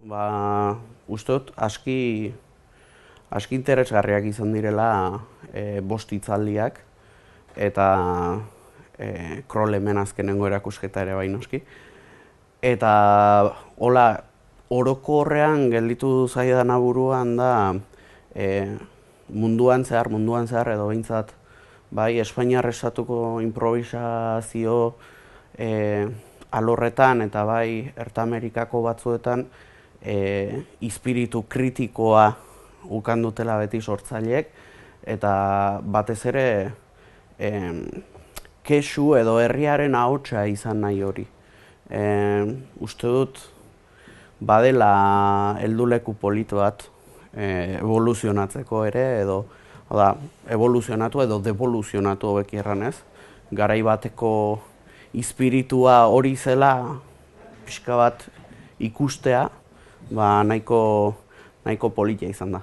Uste dut aski interesgarriak izan direla bost hitzaldiak eta Kroll hemen azkenengo erakusketa ere bai noski. Eta hola, orokorrean gelditu zaidana buruan da munduan zehar edo behintzat bai Espainiar estatuko improvisazio alorretan eta bai Erta Amerikako batzuetan ispiritu kritikoa ukan dutela beti sortzaileek eta batez ere kexu edo herriaren ahotsa izan nahi hori. Uste dut badela helduleku polito bat evoluzionatzeko ere edo evoluzionatu edo devoluzionatu hobeki erranez. Garai bateko ispiritua hori zela pixka bat ikustea nahiko polita izan da.